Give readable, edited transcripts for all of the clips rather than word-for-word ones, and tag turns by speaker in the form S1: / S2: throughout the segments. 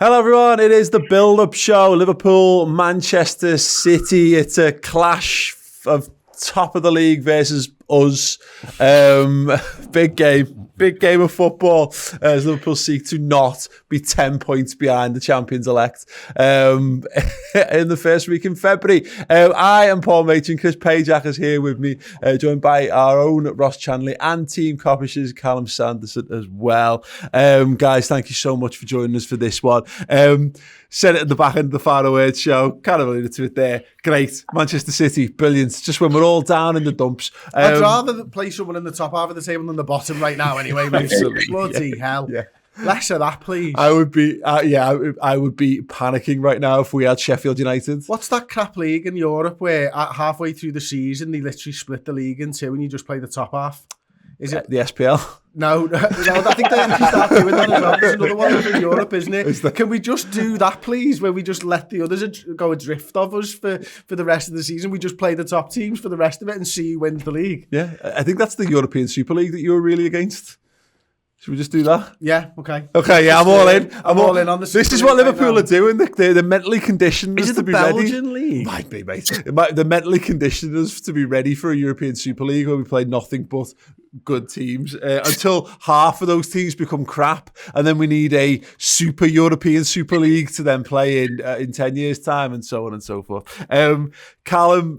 S1: Hello everyone, it is the build-up show, Liverpool, Manchester City. It's a clash of top of the league versus us. Big game of football as Liverpool seek to not be 10 points behind the champions-elect in the first week in February. I am Paul Matron. Chris Pajak is here with me, joined by our own Ross Chanley and Team Coppish's Callum Sanderson as well. Guys, thank you so much for joining us for this one. Said it at the back end of the Final Word show, kind of alluded to it there. Great, Manchester City, brilliant. Just when we're all down in the dumps.
S2: I'd rather play someone in the top half of the table than the bottom right now anyway. Bloody hell. Yeah. Less of that, please.
S1: I would be, I would be panicking right now if we had Sheffield United.
S2: What's that crap league in Europe where halfway through the season they literally split the league in two and you just play the top half? Is it
S1: the SPL?
S2: No, I think they actually start doing that as well. There's another one in Europe, isn't it? Can we just do that, please, where we just let the others go adrift of us for the rest of the season? We just play the top teams for the rest of it and see who wins the league.
S1: Yeah, I think that's the European Super League that you were really against. Should we just do that?
S2: Yeah, okay.
S1: Okay, yeah, I'm all in.
S2: I'm all in on the Super
S1: This is what Liverpool are doing. They're mentally conditioned
S2: us
S1: to be
S2: ready.
S1: Is it
S2: the Belgian league?
S1: Might be, mate. They're mentally conditioned us to be ready for a European Super League where we play nothing but good teams until half of those teams become crap, and then we need a super European Super League to then play in 10 years' time, and so on and so forth. Callum,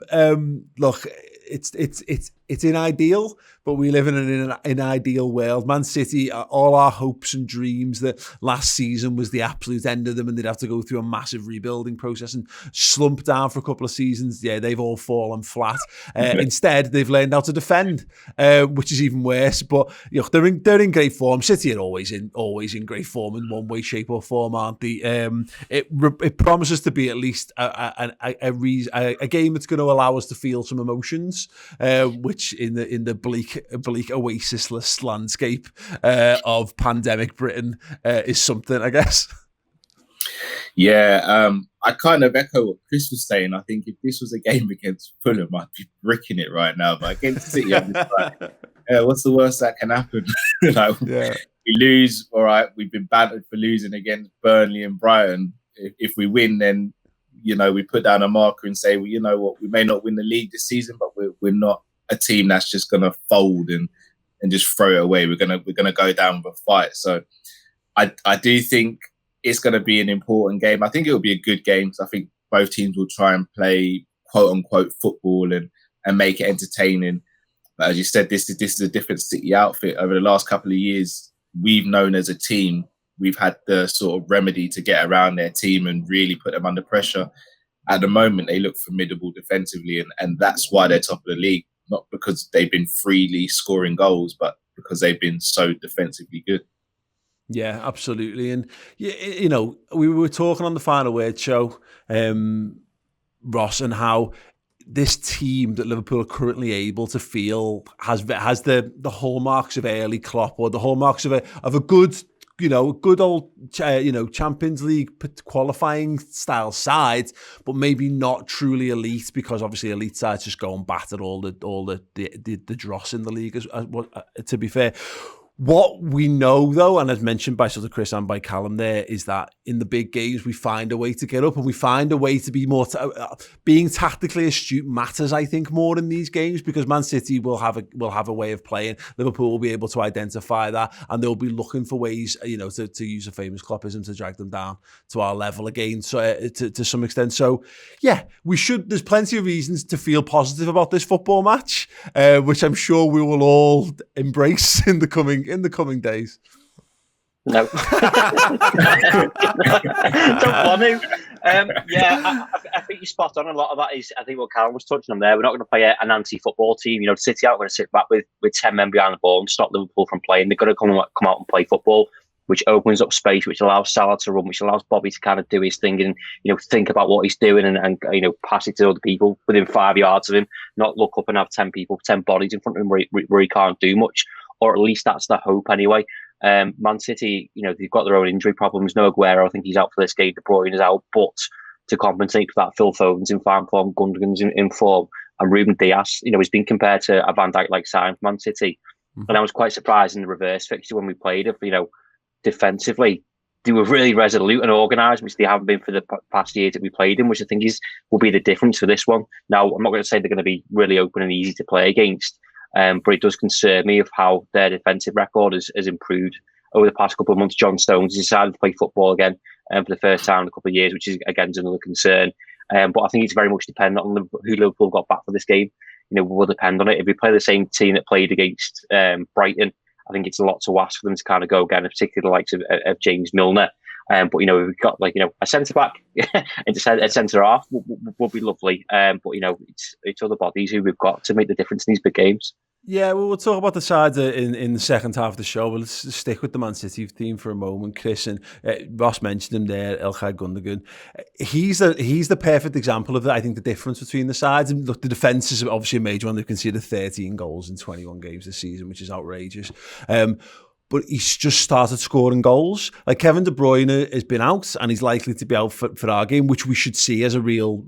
S1: look, it's ideal, but we live in an ideal world. Man City, all our hopes and dreams that last season was the absolute end of them and they'd have to go through a massive rebuilding process and slump down for a couple of seasons. Yeah, they've all fallen flat. Instead, they've learned how to defend, which is even worse. But you know, they're in great form. City are always in great form in one way, shape, or form, aren't they? It promises to be at least a game that's going to allow us to feel some emotions, which in the bleak oasisless landscape of pandemic Britain is something, I guess.
S3: Yeah, I kind of echo what Chris was saying. I think if this was a game against Fulham, I'd be bricking it right now. But against City, I'm just like, what's the worst that can happen? We lose, all right. We've been battered for losing against Burnley and Brighton. If we win, then we put down a marker and say, well, you know what, we may not win the league this season, but we're not a team that's just going to fold and just throw it away. We're gonna go down with a fight. So I do think it's going to be an important game. I think it will be a good game because I think both teams will try and play quote unquote football and make it entertaining. But as you said, this is a different City outfit. Over the last couple of years, we've known as a team, we've had the sort of remedy to get around their team and really put them under pressure. At the moment, they look formidable defensively, and that's why they're top of the league. Not because they've been freely scoring goals, but because they've been so defensively good.
S1: Yeah, absolutely. And, we were talking on the Final Word show, Ross, and how this team that Liverpool are currently able to feel has the hallmarks of early Klopp, or the hallmarks of a good, good old, Champions League qualifying style side, but maybe not truly elite, because obviously elite sides just go and batter all the dross in the league. To be fair, what we know, though, and as mentioned by sort of Chris and by Callum there, is that in the big games we find a way to get up and we find a way to be more being tactically astute matters, I think, more in these games, because Man City will have a way of playing. Liverpool will be able to identify that, and they'll be looking for ways, to use a famous Kloppism, to drag them down to our level again, so to some extent. So yeah, there's plenty of reasons to feel positive about this football match, which I'm sure we will all embrace in the coming days.
S4: No. Don't want to. I think you're spot on. A lot of that is, I think, what Karen was touching on there. We're not going to play an anti-football team. City aren't going to sit back with 10 men behind the ball and stop Liverpool from playing. They're going to come out and play football, which opens up space, which allows Salah to run, which allows Bobby to kind of do his thing and think about what he's doing and pass it to other people within 5 yards of him, not look up and have 10 bodies in front of him where he can't do much. Or at least that's the hope anyway. Man City, they've got their own injury problems. No Aguero, I think he's out for this game. De Bruyne is out. But to compensate for that, Phil Foden's in fine form, Gundogan's in form, and Ruben Dias, he's been compared to a Van Dijk-like sign for Man City. Mm-hmm. And I was quite surprised in the reverse fixture when we played it. Defensively, they were really resolute and organised, which they haven't been for the past years that we played in, which I think will be the difference for this one. Now, I'm not going to say they're going to be really open and easy to play against, but it does concern me of how their defensive record has improved over the past couple of months. John Stones decided to play football again for the first time in a couple of years, which is again another concern. But I think it's very much dependent on who Liverpool got back for this game. Will depend on it. If we play the same team that played against Brighton, I think it's a lot to ask for them to kind of go again, particularly the likes of James Milner. But we've got a centre back and a centre half would be lovely. But it's other bodies who we've got to make the difference in these big games.
S1: Yeah, well, we'll talk about the sides in the second half of the show, but let's stick with the Man City team for a moment, Chris. And Ross mentioned him there, Ilkay Gundogan. He's the perfect example of I think the difference between the sides. And look, the defence is obviously a major one. They've conceded 13 goals in 21 games this season, which is outrageous. But he's just started scoring goals. Like Kevin De Bruyne has been out, and he's likely to be out for our game, which we should see as a real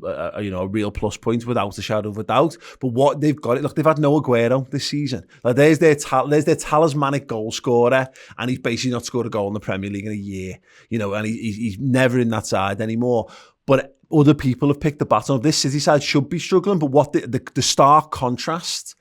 S1: plus point without a shadow of a doubt. But what they've got, look, they've had no Aguero this season. Like there's their talismanic goal scorer, and he's basically not scored a goal in the Premier League in a year. And he's never in that side anymore. But other people have picked the baton up. This City side should be struggling, but what the stark contrast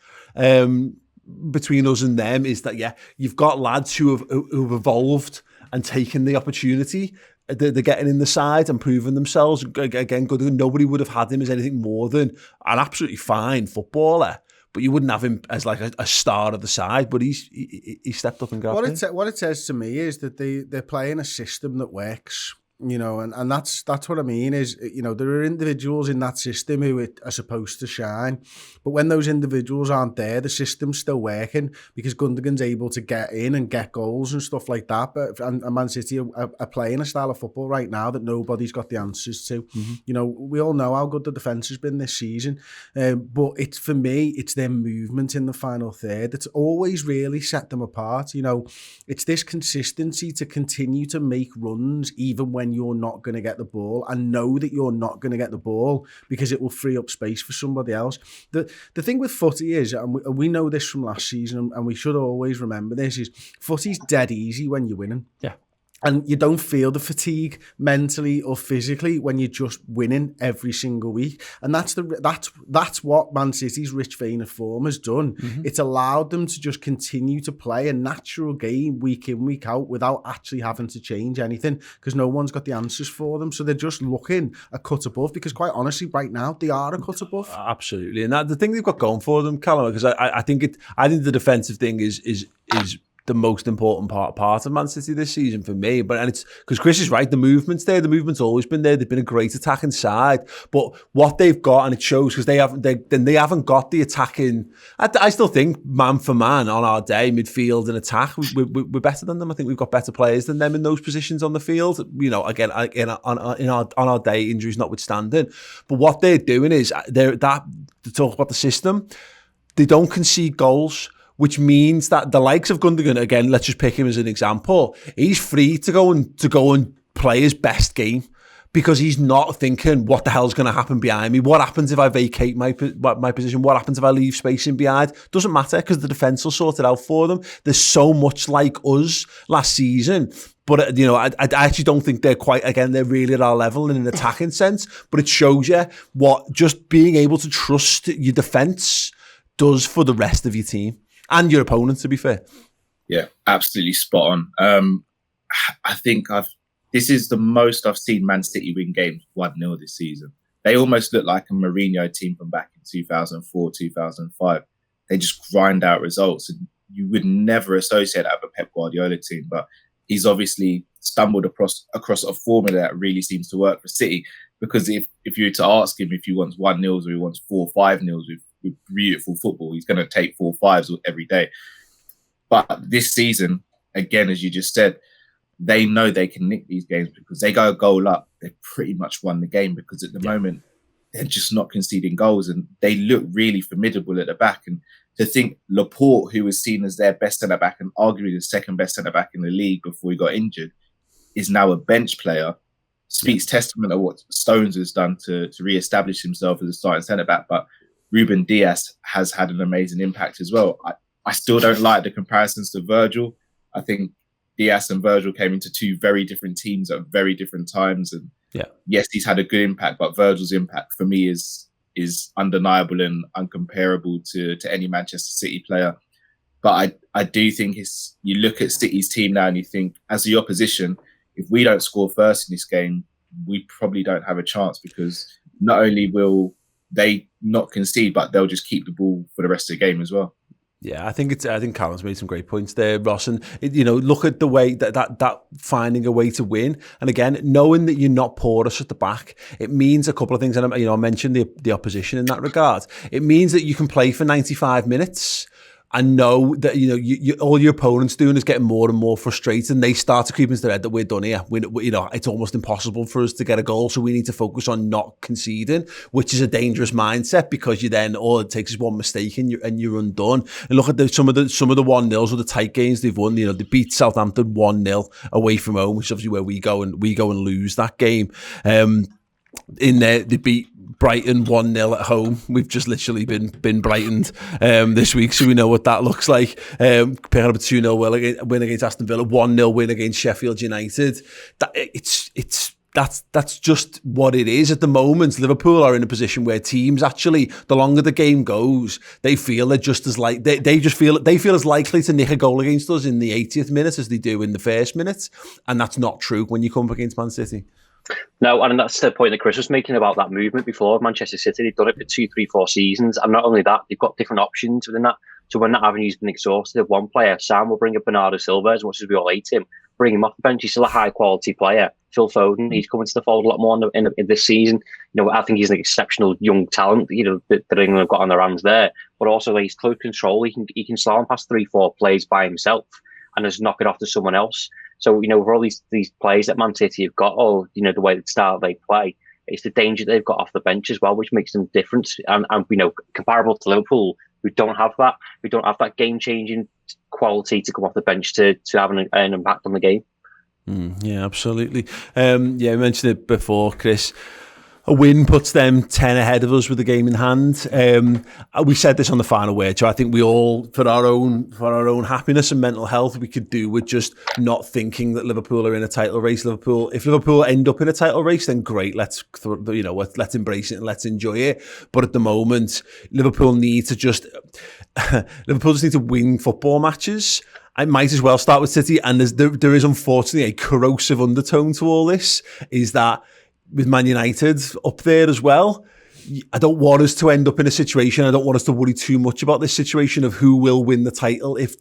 S1: between us and them is that you've got lads who've evolved and taken the opportunity. They're getting in the side and proving themselves. Again, good. Nobody would have had him as anything more than an absolutely fine footballer, but you wouldn't have him as like a star of the side. But he stepped up and got
S2: what it says to me is that they're playing a system that works. And that's what I mean is, there are individuals in that system who are supposed to shine. But when those individuals aren't there, the system's still working because Gundogan's able to get in and get goals and stuff like that. And Man City are playing a style of football right now that nobody's got the answers to. Mm-hmm. We all know how good the defence has been this season. But for me, it's their movement in the final third that's always really set them apart. It's this consistency to continue to make runs even when you're not going to get the ball, and know that you're not going to get the ball because it will free up space for somebody else. The thing with footy is, and we know this from last season, and we should always remember this, is footy's dead easy when you're winning. Yeah. And you don't feel the fatigue mentally or physically when you're just winning every single week. And that's what Man City's rich vein of form has done. Mm-hmm. It's allowed them to just continue to play a natural game week in, week out without actually having to change anything because no one's got the answers for them. So they're just looking a cut above because quite honestly, right now, they are a cut above.
S1: Absolutely. And the thing they've got going for them, Callum, because I think the defensive thing is the most important part of Man City this season for me. And it's because Chris is right, the movement's there. The movement's always been there. They've been a great attacking side, but what they've got, and it shows because they haven't got the attacking. I still think man for man on our day, midfield and attack, we're better than them. I think we've got better players than them in those positions on the field. Again on our day, injuries notwithstanding. But what they're doing is to talk about the system. They don't concede goals, which means that the likes of Gundogan, again, let's just pick him as an example, he's free to go and play his best game because he's not thinking, what the hell's going to happen behind me? What happens if I vacate my position? What happens if I leave space in behind? Doesn't matter because the defence will sort it out for them. They're so much like us last season. But, I actually don't think they're really at our level in an attacking sense. But it shows you what just being able to trust your defence does for the rest of your team. And your opponent, to be fair.
S3: Yeah, absolutely spot on. I think this is the most I've seen Man City win games 1-0 this season. They almost look like a Mourinho team from back in 2004, 2005. They just grind out results. And you would never associate that with a Pep Guardiola team. But he's obviously stumbled across a formula that really seems to work for City. Because if you were to ask him if he wants 1-0s or he wants 4-5-0s with beautiful football, he's going to take 4-5s every day. But this season, again, as you just said, they know they can nick these games because they go a goal up. They pretty much won the game because at the moment, they're just not conceding goals and they look really formidable at the back. And to think Laporte, who was seen as their best centre-back and arguably the second best centre-back in the league before he got injured, is now a bench player, speaks testament of what Stones has done to re-establish himself as a starting centre-back. But Ruben Dias has had an amazing impact as well. I still don't like the comparisons to Virgil. I think Diaz and Virgil came into two very different teams at very different times. And yes, he's had a good impact, but Virgil's impact for me is undeniable and uncomparable to any Manchester City player. But I do think you look at City's team now and you think, as the opposition, if we don't score first in this game, we probably don't have a chance, because not only will they not concede, but they'll just keep the ball for the rest of the game as well.
S1: Yeah, I think Callum's made some great points there, Ross. And look at the way that finding a way to win, and again, knowing that you're not porous at the back, it means a couple of things. And I mentioned the opposition in that regard. It means that you can play for 95 minutes. And know that all your opponents doing is getting more and more frustrated, and they start to creep into their head that we're done here. It's almost impossible for us to get a goal, so we need to focus on not conceding, which is a dangerous mindset, because you then all it takes is one mistake and you're undone. And look at some of the 1-0s or the tight games they've won. They beat Southampton 1-0 away from home, which is obviously where we go and lose that game. In there, they beat Brighton 1-0 at home. We've just literally been Brightoned this week, so we know what that looks like. Picking up a 2-0 win against Aston Villa, 1-0 win against Sheffield United. That's just what it is at the moment. Liverpool are in a position where teams actually, the longer the game goes, they feel they're just as they feel as likely to nick a goal against us in the 80th minute as they do in the first minute, and that's not true when you come up against Man City.
S4: No, and that's the point that Chris was making about that movement before. Manchester City, they've done it for 2, 3, 4 seasons. And not only that, they've got different options within that. So when that avenue's been exhausted, one player, Sam will bring up Bernardo Silva, as much as we all hate him, bring him off the bench. He's still a high-quality player. Phil Foden, he's coming to the fold a lot more in this season. I think he's an exceptional young talent, that England have got on their hands there. But also, he's close control. He can slam past 3, 4 plays by himself and just knock it off to someone else. So, for all these players that Man City have got, the way the style they play, it's the danger they've got off the bench as well, which makes them different. And comparable to Liverpool, who don't have that. We don't have that game-changing quality to come off the bench to have an impact on the game.
S1: Yeah, absolutely. You mentioned it before, Chris. A win puts them 10 ahead of us with the game in hand. We said this on the final word, so I think we all, for our own happiness and mental health, we could do with just not thinking that Liverpool are in a title race. If Liverpool end up in a title race, then great. Let's embrace it and let's enjoy it. But at the moment, Liverpool just need to win football matches. I might as well start with City, and there is unfortunately a corrosive undertone to all this, is that with Man United up there as well, I don't want us to end up in a situation, I don't want us to worry too much about this situation of who will win the title if ...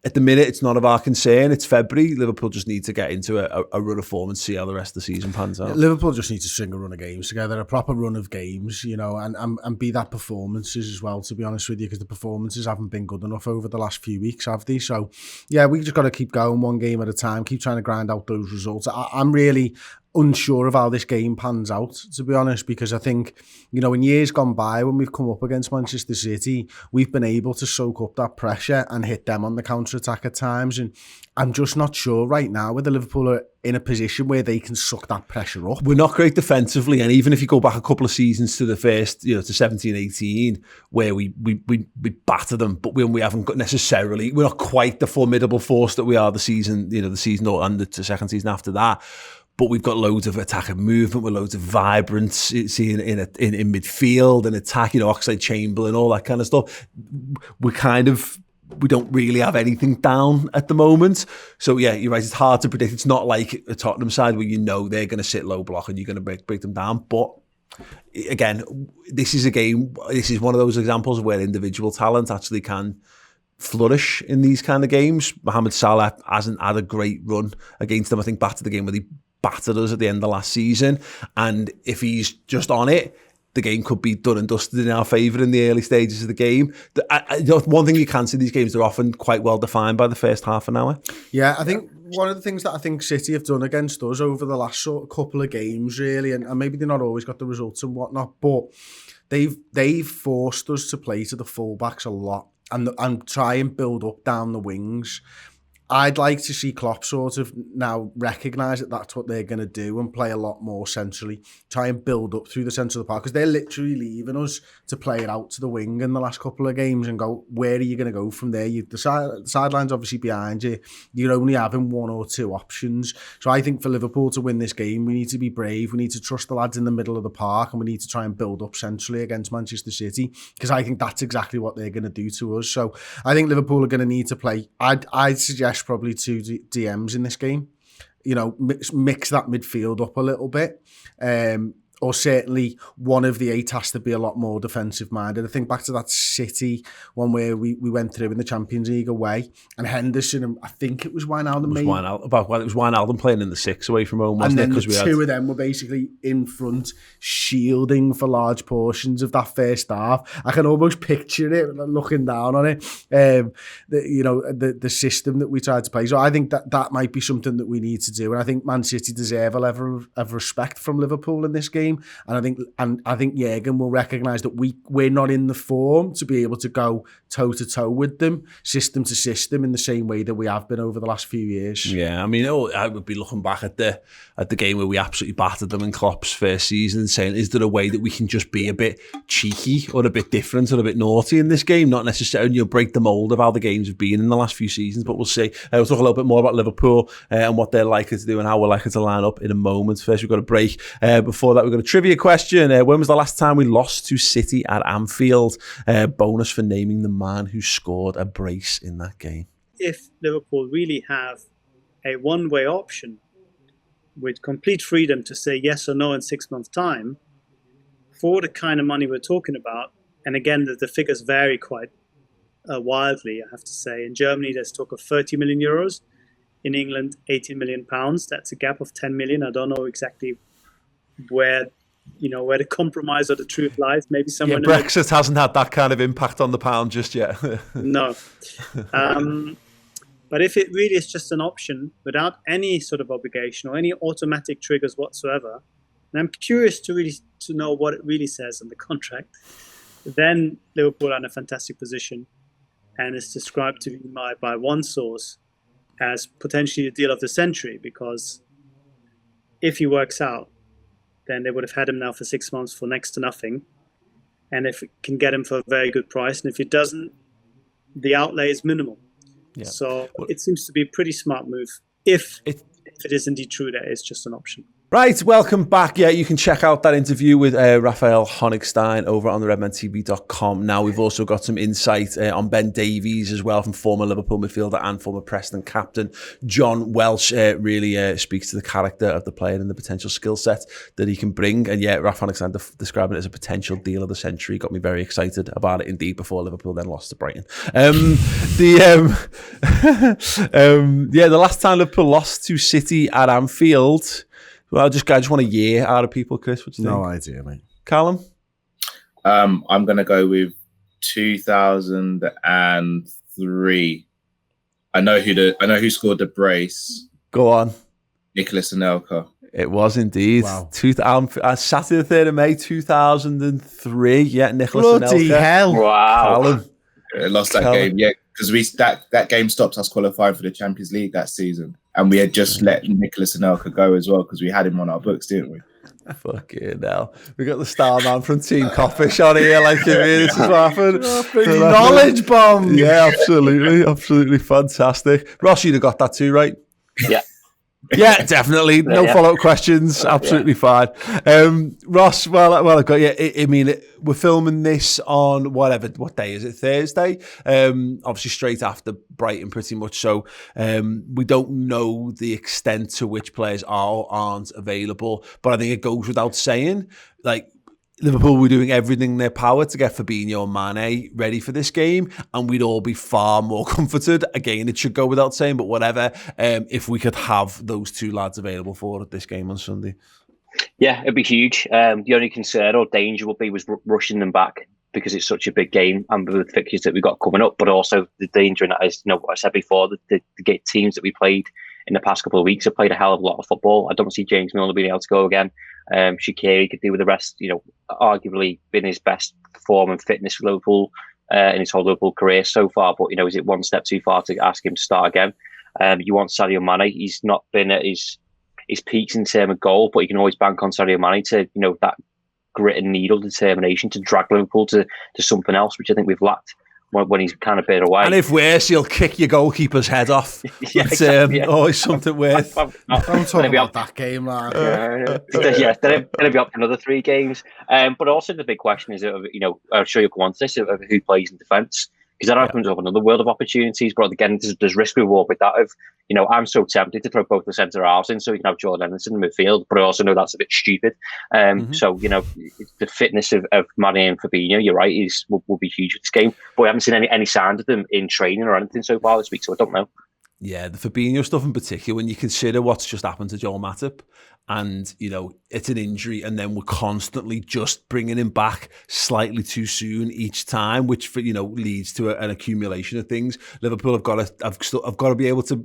S1: At the minute, it's none of our concern. It's February. Liverpool just need to get into a run of form and see how the rest of the season pans out.
S2: Liverpool just need to string a run of games together, a proper run of games, and be that performances as well, to be honest with you, because the performances haven't been good enough over the last few weeks, have they? So, yeah, we just got to keep going one game at a time, keep trying to grind out those results. I'm really unsure of how this game pans out, to be honest, because I think, in years gone by, when we've come up against Manchester City, we've been able to soak up that pressure and hit them on the counter-attack at times, and I'm just not sure right now whether Liverpool are in a position where they can suck that pressure up.
S1: We're not great defensively, and even if you go back a couple of seasons to the first, to 17-18, where we batter them, but when we haven't got necessarily, we're not quite the formidable force that we are the season and the second season after that. But we've got loads of attack and movement, with loads of vibrance in midfield and attack, Oxlade-Chamberlain, all that kind of stuff. We don't really have anything down at the moment. So yeah, you're right, it's hard to predict. It's not like a Tottenham side where they're going to sit low block and you're going to break them down. But again, this is one of those examples where individual talent actually can flourish in these kind of games. Mohamed Salah hasn't had a great run against them. I think back to the game where he battered us at the end of last season, and if he's just on it, the game could be done and dusted in our favour in the early stages of the game. One thing you can see, these games are often quite well defined by the first half an hour.
S2: Yeah, I think one of the things that I think City have done against us over the last sort of couple of games, really, and maybe they've not always got the results and whatnot, but they've forced us to play to the fullbacks a lot and try and build up down the wings. I'd like to see Klopp sort of now recognise that that's what they're going to do and play a lot more centrally, try and build up through the centre of the park, because they're literally leaving us to play it out to the wing in the last couple of games and go, where are you going to go from there? The sideline's obviously behind you. You're only having one or two options. So I think for Liverpool to win this game, we need to be brave. We need to trust the lads in the middle of the park, and we need to try and build up centrally against Manchester City, because I think that's exactly what they're going to do to us. So I think Liverpool are going to need to play. I'd suggest probably two DMs in this game. You know, mix that midfield up a little bit. Or certainly one of the 8 has to be a lot more defensive minded. I think back to that City one where we went through in the Champions League away, and Henderson, and I think it was Wijnaldum.
S1: It was Wijnaldum playing in the 6 away from home, wasn't
S2: and
S1: it?
S2: then the two of them were basically in front, shielding for large portions of that first half. I can almost picture it looking down on it. The system that we tried to play. So I think that might be something that we need to do, and I think Man City deserve a level of respect from Liverpool in this game. And I think Jurgen will recognise that we're not in the form to be able to go toe to toe with them, system to system, in the same way that we have been over the last few years.
S1: Yeah, I mean, I would be looking back at the game where we absolutely battered them in Klopp's first season and saying, is there a way that we can just be a bit cheeky or a bit different or a bit naughty in this game? Not necessarily break the mould of how the games have been in the last few seasons, but we'll see. We'll talk a little bit more about Liverpool and what they're likely to do and how we're likely to line up in a moment. First, we've got a break. Before that, we've got a trivia question. When was the last time we lost to City at Anfield? Bonus for naming the man who scored a brace in that game.
S5: If Liverpool really have a one-way option with complete freedom to say yes or no in 6 months' time, for the kind of money we're talking about, and again, the figures vary quite wildly, I have to say. In Germany, there's talk of 30 million euros. In England, 18 million pounds. That's a gap of 10 million. I don't know exactly where the compromise or the truth lies. Maybe somewhere.
S1: Yeah, Brexit hasn't had that kind of impact on the pound just yet.
S5: No. But if it really is just an option without any sort of obligation or any automatic triggers whatsoever, and I'm curious to know what it really says in the contract, then Liverpool are in a fantastic position, and it's described to me by one source as potentially the deal of the century, because if he works out, then they would have had him now for 6 months for next to nothing. And if it can get him for a very good price, and if it doesn't, the outlay is minimal. Yeah. So it seems to be a pretty smart move if it is indeed true that it's just an option.
S1: Right, welcome back. Yeah, you can check out that interview with Raphael Honigstein over on the redmentv.com. Now, we've also got some insight on Ben Davies as well, from former Liverpool midfielder and former Preston captain. John Welsh really speaks to the character of the player and the potential skill set that he can bring. And yeah, Raph Honigstein describing it as a potential deal of the century. Got me very excited about it indeed, before Liverpool then lost to Brighton. The last time Liverpool lost to City at Anfield... Well, I just want a year out of people, Chris. What do you think?
S2: No idea, mate.
S1: Callum?
S3: I'm going to go with 2003. I know who scored the brace.
S1: Go on.
S3: Nicolas Anelka.
S1: It was indeed.
S2: Wow.
S1: Saturday the 3rd of May, 2003. Yeah, Nicolas Anelka.
S2: Bloody hell.
S4: Wow.
S1: Callum.
S3: Lost that game, yeah, because that game stopped us qualifying for the Champions League that season. And we had just let Nicolas Anelka go as well, because we had him on our books, didn't we?
S1: Fucking hell. We got the star man from Team Coffish on here, like, this is what happened.
S2: Knowledge bomb.
S1: Yeah, absolutely. Absolutely fantastic. Ross, you'd have got that too, right?
S4: Yeah.
S1: Yeah, definitely. No follow-up questions. Absolutely fine. Ross, well, I've got you. I mean, we're filming this on what day is it? Thursday. Obviously straight after Brighton, pretty much. So we don't know the extent to which players are or aren't available. But I think it goes without saying, like, Liverpool were doing everything in their power to get Fabinho and Mane ready for this game, and we'd all be far more comforted. Again, it should go without saying, but whatever, if we could have those two lads available for this game on Sunday.
S4: Yeah, it'd be huge. The only concern or danger would be rushing them back, because it's such a big game and with the fixtures that we've got coming up, but also the danger in that is, what I said before, the teams that we played in the past couple of weeks have played a hell of a lot of football. I don't see James Milner being able to go again. Shaqiri could do with the rest, arguably been his best form and fitness for Liverpool in his whole Liverpool career so far. But, is it one step too far to ask him to start again? You want Sadio Mane. He's not been at his peaks in terms of goal, but you can always bank on Sadio Mane to, that grit and needle determination to drag Liverpool to something else, which I think we've lacked when he's kind of been away.
S1: And if worse, he'll kick your goalkeeper's head off.
S4: Yeah, exactly, yeah.
S1: Always something worth.
S2: Don't talk about that game, lad.
S4: Yeah, they'll be up for another 3 games. But also the big question is, I'm sure you'll go on to this, of who plays in defence. Because that opens up another world of opportunities. But again, there's risk reward with that. I'm so tempted to throw both the centre halves in so you can have Jordan Henderson in midfield, but I also know that's a bit stupid. So, the fitness of Mane and Fabinho, you're right, will be huge for this game. But we haven't seen any signs of them in training or anything so far this week, so I don't know.
S1: Yeah, the Fabinho stuff in particular, when you consider what's just happened to Joel Matip, and, it's an injury, and then we're constantly just bringing him back slightly too soon each time, which, leads to an accumulation of things. Liverpool have got to be able to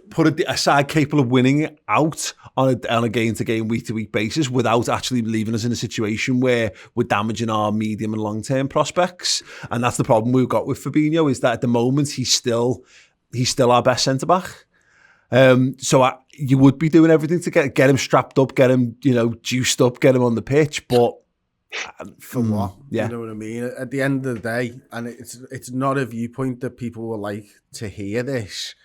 S1: put a side capable of winning out on a game-to-game, week-to-week basis without actually leaving us in a situation where we're damaging our medium and long-term prospects. And that's the problem we've got with Fabinho, is that at the moment he's still our best centre-back. So you would be doing everything to get him strapped up, get him, juiced up, get him on the pitch, but
S2: for what?
S1: Yeah.
S2: You know what I mean? At the end of the day, and it's not a viewpoint that people will like to hear this,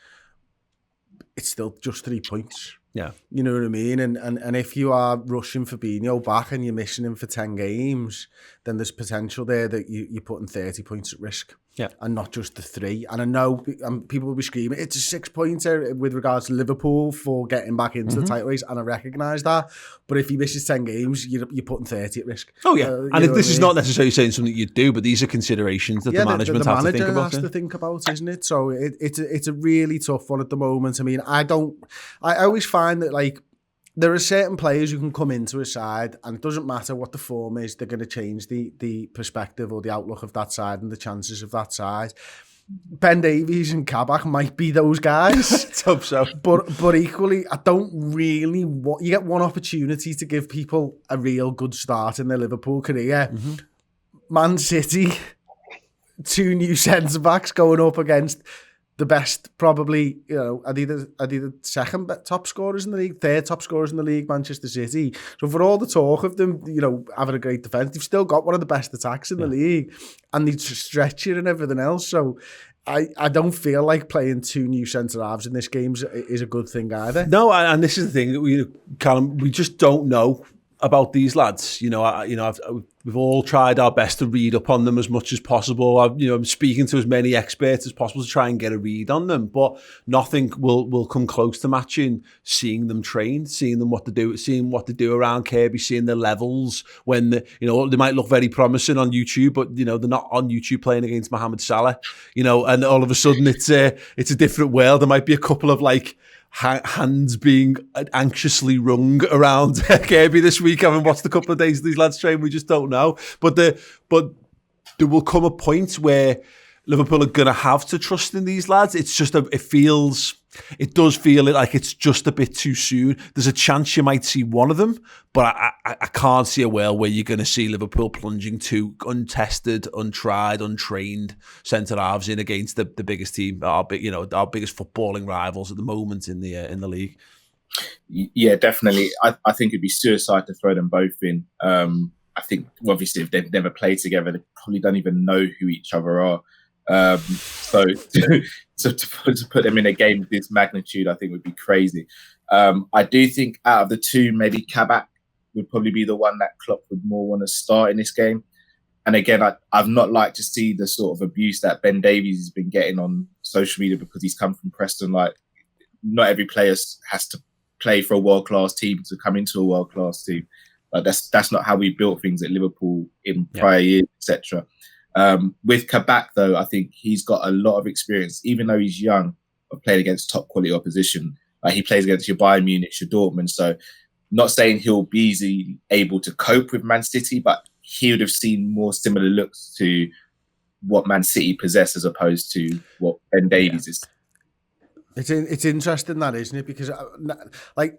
S2: it's still just 3 points.
S1: Yeah.
S2: You know what I mean? And if you are rushing Fabinho back and you're missing him for 10 games, then there's potential there that you're putting 30 points at risk.
S1: Yeah.
S2: And not just the 3. And I know people will be screaming, it's a 6-pointer with regards to Liverpool for getting back into the title race, and I recognise that. But if he misses 10 games, you're putting 30 at risk.
S1: Oh, yeah. And this is not necessarily saying something you do, but these are considerations that the management have to think about.
S2: The manager has to think about, isn't it? So it's a really tough one at the moment. I mean, I always find that, like, there are certain players who can come into a side, and it doesn't matter what the form is, they're going to change the perspective or the outlook of that side and the chances of that side. Ben Davies and Kabak might be those guys.
S1: Let's hope so.
S2: But equally, I don't really want... You get one opportunity to give people a real good start in their Liverpool career. Mm-hmm. Man City, 2 new centre-backs going up against the best, probably, are they the second top scorers in the league, third top scorers in the league, Manchester City. So for all the talk of them, having a great defence, they've still got one of the best attacks in the league, and they stretch it and everything else. So I don't feel like playing 2 new centre-halves in this game is a good thing either.
S1: No, and this is the thing, Callum, we just don't know about these lads. We've all tried our best to read up on them as much as possible. I'm speaking to as many experts as possible to try and get a read on them, but nothing will come close to matching seeing them train, seeing them what they do around Kirby, seeing their levels when they might look very promising on YouTube, but they're not on YouTube playing against Mohamed Salah, and all of a sudden it's a different world. There might be a couple of hands being anxiously wrung around Kirby this week. I haven't watched a couple of days of these lads train. We just don't know. But there will come a point where Liverpool are going to have to trust in these lads. It's just it does feel like it's just a bit too soon. There's a chance you might see one of them, but I can't see a world where you're going to see Liverpool plunging 2 untested, untried, untrained centre-halves in against the biggest team, our biggest footballing rivals at the moment in the league.
S3: Yeah, definitely. I think it'd be suicide to throw them both in. I think, obviously, if they've never played together, they probably don't even know who each other are. So to put them in a game of this magnitude, I think would be crazy. I do think out of the 2, maybe Kabak would probably be the one that Klopp would more want to start in this game. And again, I've not liked to see the sort of abuse that Ben Davies has been getting on social media because he's come from Preston. Like, not every player has to play for a world-class team to come into a world-class team. Like, that's not how we built things at Liverpool in prior years, etc. With Kabak, though, I think he's got a lot of experience, even though he's young, of playing against top quality opposition. Like, he plays against your Bayern Munich, your Dortmund. So, not saying he'll be easily able to cope with Man City, but he would have seen more similar looks to what Man City possess as opposed to what Ben Davies is.
S2: It's interesting that, isn't it? Because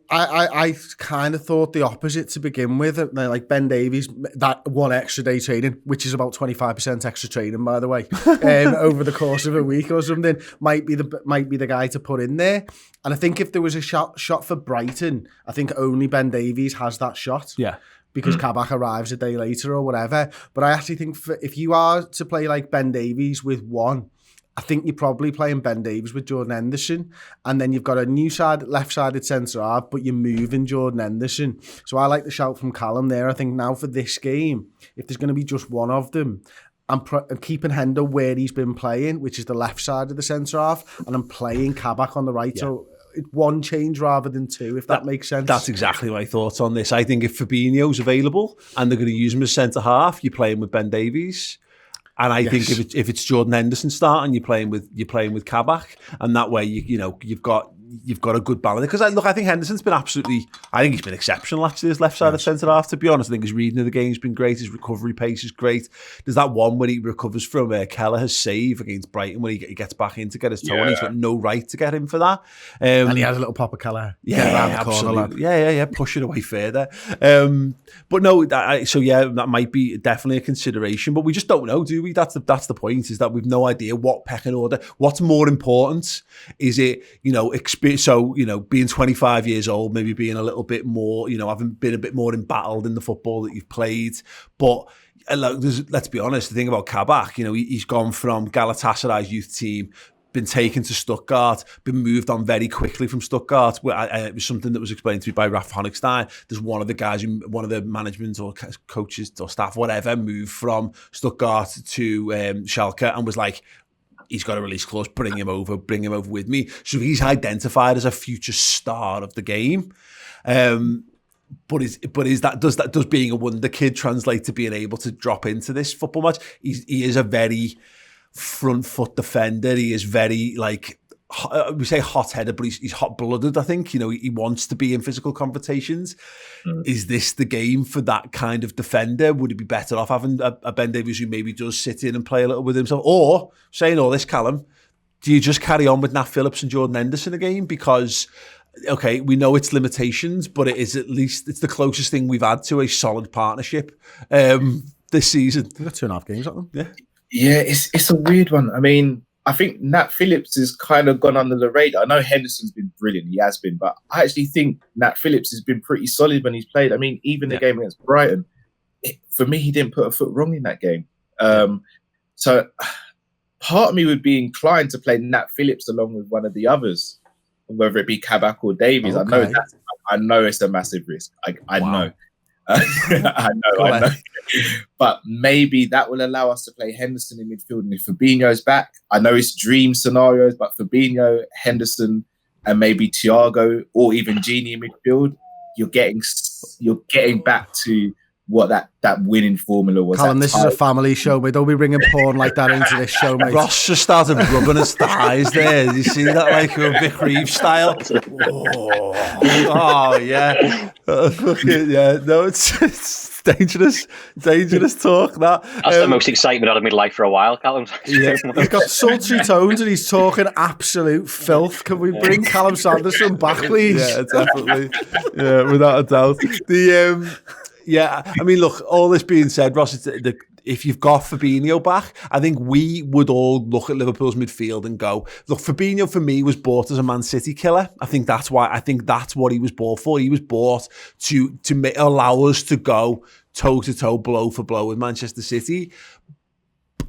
S2: I kind of thought the opposite to begin with. Like Ben Davies, that one extra day training, which is about 25% extra training, by the way, over the course of a week or something, might be the guy to put in there. And I think if there was a shot for Brighton, I think only Ben Davies has that shot.
S1: Yeah.
S2: Because Kabak arrives a day later or whatever. But I actually think if you are to play like Ben Davies with one, I think you're probably playing Ben Davies with Jordan Henderson, and then you've got a new left-sided centre-half, but you're moving Jordan Henderson. So I like the shout from Callum there. I think now for this game, if there's going to be just one of them, I'm keeping Hendo where he's been playing, which is the left side of the centre-half, and I'm playing Kabak on the right. Yeah. So one change rather than two, if that makes sense.
S1: That's exactly my thoughts on this. I think if Fabinho's available and they're going to use him as centre-half, you're playing with Ben Davies. And I think if it's Jordan Henderson starting, you're playing with Kabak, and that way you've got a good balance. Because I think Henderson's been he's been exceptional actually as left side of centre half. To be honest, I think his reading of the game's been great. His recovery pace is great. There's that one when he recovers from Kelleher's save against Brighton when he gets back in to get his toe, and he's got no right to get him for that.
S2: And he has a little pop of Kelleher.
S1: Yeah, absolutely. Yeah, push it away further. But no, that might be definitely a consideration. But we just don't know, do we? That's the point. Is that we've no idea what pecking order. What's more important? Is it being 25 years old, maybe being a little bit more, having been a bit more embattled in the football that you've played, but. Let's be honest. The thing about Kabak, he's gone from Galatasaray's youth team, been taken to Stuttgart, been moved on very quickly from Stuttgart. It was something that was explained to me by Ralf Honigstein. There's one of the guys, one of the management or coaches or staff, whatever, moved from Stuttgart to Schalke and was like, he's got a release clause, bring him over with me. So he's identified as a future star of the game. Does being a wonder kid translate to being able to drop into this football match? He is a very front foot defender. He is very we say hot-headed, but he's hot-blooded. I think he wants to be in physical confrontations. Is this the game for that kind of defender? Would it be better off having a Ben Davies who maybe does sit in and play a little with himself, or saying all this, Callum? Do you just carry on with Nat Phillips and Jordan Henderson again? Because okay, we know its limitations, but it's the closest thing we've had to a solid partnership this season.
S2: We've got 2.5 games at them.
S3: Yeah, it's a weird one. I mean, I think Nat Phillips has kind of gone under the radar. I know Henderson's been brilliant. He has been. But I actually think Nat Phillips has been pretty solid when he's played. I mean, even the game against Brighton, for me, he didn't put a foot wrong in that game. So part of me would be inclined to play Nat Phillips along with one of the others, whether it be Kabak or Davies. Okay. I know it's a massive risk. I know. I know. But maybe that will allow us to play Henderson in midfield, and if Fabinho's back, I know it's dream scenarios, but Fabinho, Henderson, and maybe Thiago or even Gini in midfield, you're getting back to what that winning formula was.
S2: Callum, this is a family show, mate. Don't be bringing porn like that into this show, mate.
S1: Ross just started rubbing his thighs there. Did you see that, like a Vic Reeves style? Oh yeah. Yeah. No, it's dangerous talk. That's
S4: the most excitement out of midlife for a while, Callum.
S2: Yeah, he's got sultry tones and he's talking absolute filth. Can we bring Callum Sanderson back, please?
S1: Yeah, definitely. Yeah, without a doubt. Yeah, I mean, look, all this being said, Ross, if you've got Fabinho back, I think we would all look at Liverpool's midfield and go, look, Fabinho for me was bought as a Man City killer. I think that's what he was bought for. He was bought to allow us to go toe-to-toe, blow for blow with Manchester City.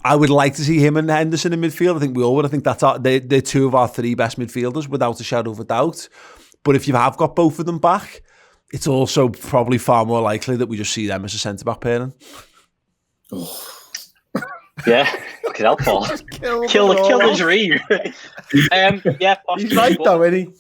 S1: I would like to see him and Henderson in midfield. I think we all would. I think they're two of our three best midfielders, without a shadow of a doubt. But if you have got both of them back, it's also probably far more likely that we just see them as a centre-back pairing.
S4: Yeah, could help, Paul. Kill the dream. Yeah, possibly,
S2: he's right though, isn't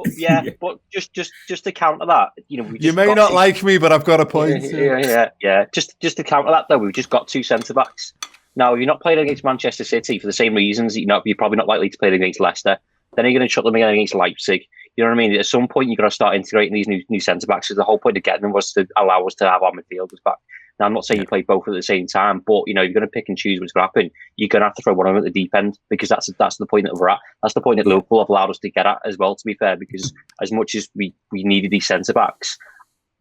S2: he?
S4: But just to counter that,
S1: you may not like me, but I've got a point.
S4: Yeah. Just to counter that though, we've just got two centre-backs. Now, you're not playing against Manchester City for the same reasons. You're probably not likely to play against Leicester. Then you're going to chuck them again against Leipzig. You know what I mean? At some point, you've got to start integrating these new centre-backs. So the whole point of getting them was to allow us to have our midfielders back. Now, I'm not saying you play both at the same time, but you know, you're going to pick and choose what's going to happen. You're going to have to throw one of them at the deep end, because that's the point that we're at. That's the point that Liverpool have allowed us to get at as well, to be fair, because as much as we needed these centre-backs,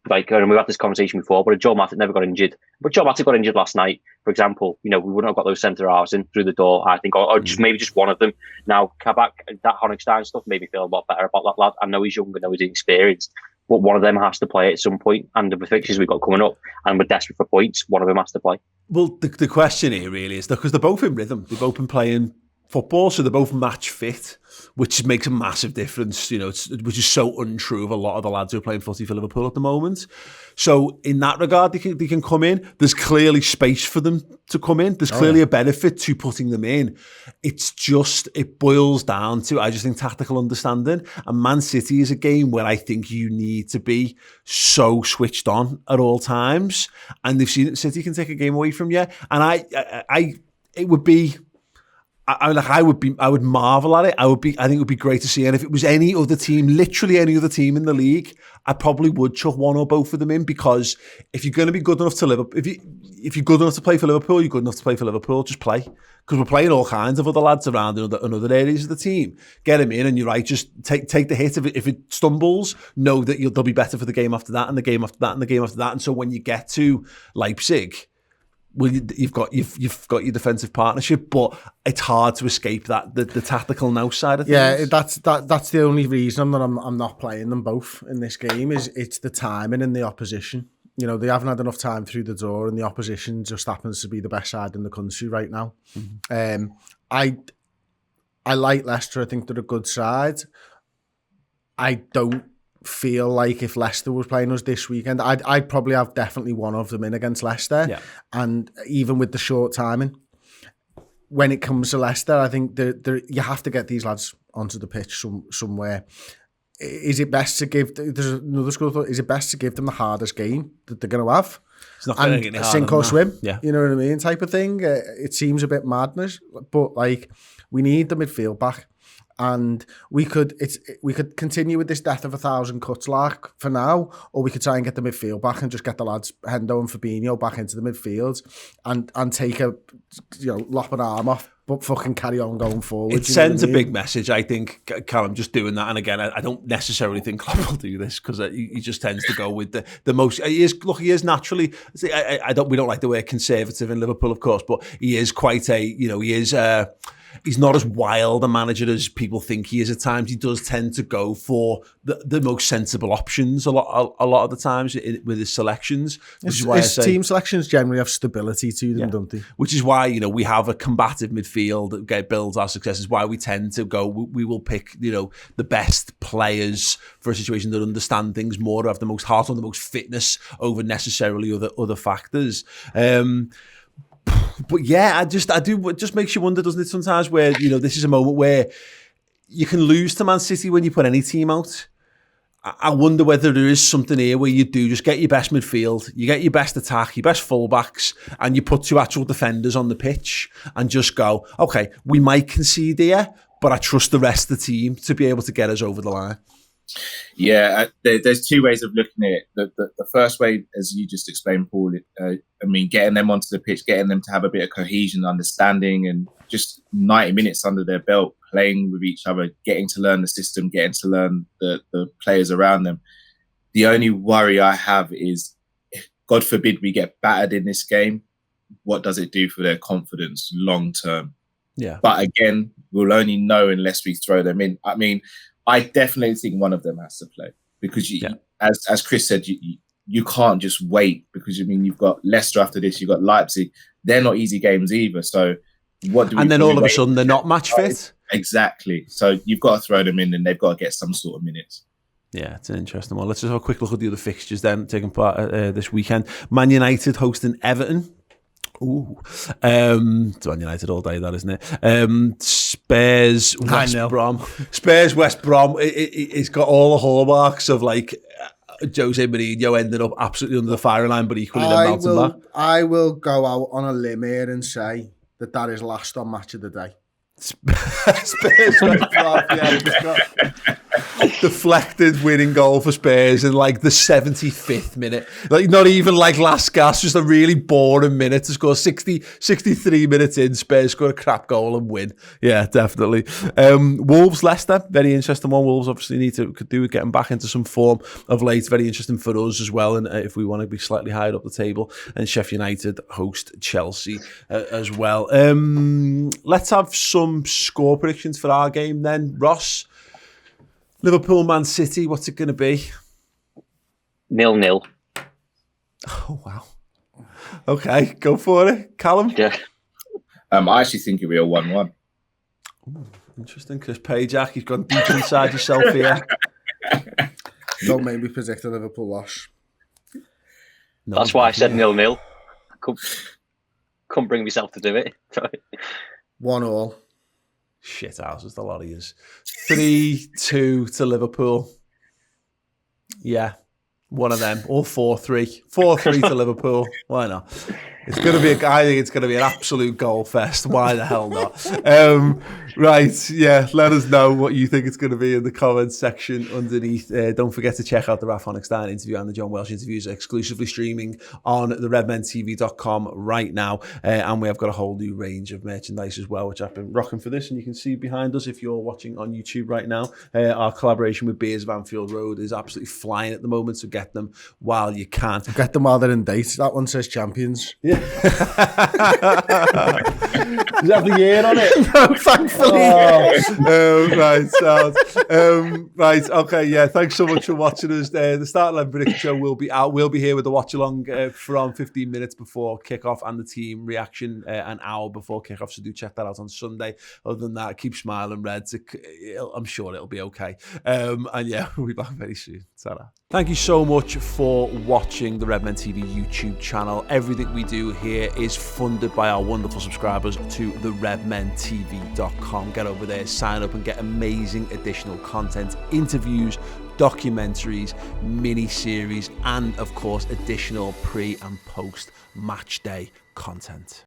S4: like, and we've had this conversation before, but Joe Matip never got injured. But Joe Matip got injured last night, for example. You know, we wouldn't have got those centre-halves in through the door, I think, or just one of them. Now, Kabak, that Honigstein stuff made me feel a lot better about that lad. I know he's young, I know he's inexperienced, but one of them has to play at some point. And the fixtures we've got coming up, and we're desperate for points, one of them has to play.
S1: Well, the question here really is, because they're both in rhythm, they've both been playing football, so they're both match fit, which makes a massive difference, you know, which is so untrue of a lot of the lads who are playing footy for Liverpool at the moment. So in that regard, they can come in. There's clearly space for them to come in. There's clearly a benefit to putting them in. It's just, it boils down to, I just think, tactical understanding. And Man City is a game where I think you need to be so switched on at all times. And they've seen that City can take a game away from you. And it would be, I would marvel at it. I think it would be great to see. And if it was any other team, literally any other team in the league, I probably would chuck one or both of them in, because if you're going to be good enough to Liverpool, if you're good enough to play for Liverpool, you're good enough to play for Liverpool. Just play, because we're playing all kinds of other lads around in other areas of the team. Get them in, and you're right. Just take the hit. If it stumbles, know that they'll be better for the game after that, and the game after that, and the game after that. And so when you get to Leipzig, well, you've got your defensive partnership, but it's hard to escape that the tactical nous side of things.
S2: Yeah, that's the only reason that I'm not playing them both in this game, is it's the timing and the opposition. You know, they haven't had enough time through the door, and the opposition just happens to be the best side in the country right now. Mm-hmm. I like Leicester. I think they're a good side. I don't feel like if Leicester was playing us this weekend, I'd probably have definitely one of them in against Leicester. Yeah. And even with the short timing, when it comes to Leicester, I think you have to get these lads onto the pitch somewhere. Is it best to give? There's another school of thought. Is it best to give them the hardest game that they're going to have?
S1: It's not
S2: and
S1: get
S2: sink or swim.
S1: Yeah.
S2: You know what I mean, type of thing. It seems a bit madness, but like, we need the midfield back. And we could continue with this death of 1,000 cuts lark for now, or we could try and get the midfield back and just get the lads Hendo and Fabinho back into the midfield and take lop an arm off, but fucking carry on going forward.
S1: It sends a big message, I think, Callum, just doing that. And again, I don't necessarily think Klopp will do this, because he just tends to go with the most. He is naturally. We don't like the word conservative in Liverpool, of course, but he is quite he's not as wild a manager as people think he is at times. He does tend to go for the most sensible options a lot of the times with his selections.
S2: His team selections generally have stability to them, don't they?
S1: Which is why, we have a combative midfield that builds our success. Is why we tend to go, we will pick, the best players for a situation that understand things more, have the most heart or the most fitness over necessarily other factors. But yeah, it just makes you wonder, doesn't it, sometimes, where, this is a moment where you can lose to Man City when you put any team out. I wonder whether there is something here where you do just get your best midfield, you get your best attack, your best fullbacks, and you put two actual defenders on the pitch and just go, okay, we might concede here, but I trust the rest of the team to be able to get us over the line.
S3: Yeah, there's two ways of looking at it. The first way, as you just explained, Paul, getting them onto the pitch, getting them to have a bit of cohesion, understanding, and just 90 minutes under their belt, playing with each other, getting to learn the system, getting to learn the players around them. The only worry I have is, God forbid we get battered in this game, what does it do for their confidence long term?
S1: Yeah.
S3: But again, we'll only know unless we throw them in. I mean, I definitely think one of them has to play, because as Chris said, you can't just wait, because you've got Leicester after this, you've got Leipzig. They're not easy games either. So what do we?
S1: And then all of a sudden they're not match fit.
S3: Exactly. So you've got to throw them in, and they've got to get some sort of minutes.
S1: Yeah, it's an interesting one. Let's just have a quick look at the other fixtures then taking part this weekend. Man United hosting Everton. Ooh, it's Man United all day, that, isn't it? Spurs, West Brom. Spurs, West Brom. It's got all the hallmarks of like Jose Mourinho ending up absolutely under the firing line, but equally then bouncing back.
S2: I will go out on a limb here and say that is last on match of the day.
S1: Spurs, West Brom. Yeah, deflected winning goal for Spurs in like the 75th minute. Like not even like last gasp, just a really boring minute to score 63 minutes in. Spurs score a crap goal and win. Yeah, definitely. Wolves Leicester, very interesting one. Wolves obviously could do with getting back into some form of late. Very interesting for us as well, and if we want to be slightly higher up the table. And Sheffield United host Chelsea as well. Let's have some score predictions for our game then. Ross, Liverpool Man City, what's it going to be?
S4: 0-0.
S1: Oh wow. Okay, go for it, Callum.
S4: Yeah.
S3: I actually think it'll be a 1-1.
S1: Ooh, interesting. Chris Pajak, he's gone deep inside yourself here.
S2: Don't make me predict a Liverpool loss.
S1: No,
S4: that's why I said 0-0. Couldn't bring myself to do it.
S2: 1-1.
S1: Shit houses, the lot of yous. 3-2 to Liverpool. Yeah, one of them. Or 4-3. 4-3 to Liverpool. Why not? It's going to be. I think it's going to be an absolute goal fest. Why the hell not? Right, yeah. Let us know what you think it's going to be in the comments section underneath. Don't forget to check out the Raf Honigstein interview and the John Welsh interviews exclusively streaming on the redmentv.com right now. And we have got a whole new range of merchandise as well, which I've been rocking for this. And you can see behind us, if you're watching on YouTube right now, our collaboration with Beers of Anfield Road is absolutely flying at the moment. So get them while you can.
S2: Get them while they're in date. That one says champions.
S1: Yeah. Does it have the year on it?
S2: No, thankfully.
S1: Right, okay, yeah. Thanks so much for watching us. The Start 11 Prediction Show will be out. We'll be here with the watch along from 15 minutes before kickoff and the team reaction an hour before kickoff. So do check that out on Sunday. Other than that, keep smiling, Reds. I'm sure it'll be okay. And yeah, we'll be back very soon. Ta-ra. Thank you so much for watching the Redmen TV YouTube channel. Everything we do here is funded by our wonderful subscribers to the redmentv.com. Get over there, sign up and get amazing additional content, interviews, documentaries, mini-series, and of course additional pre and post match day content.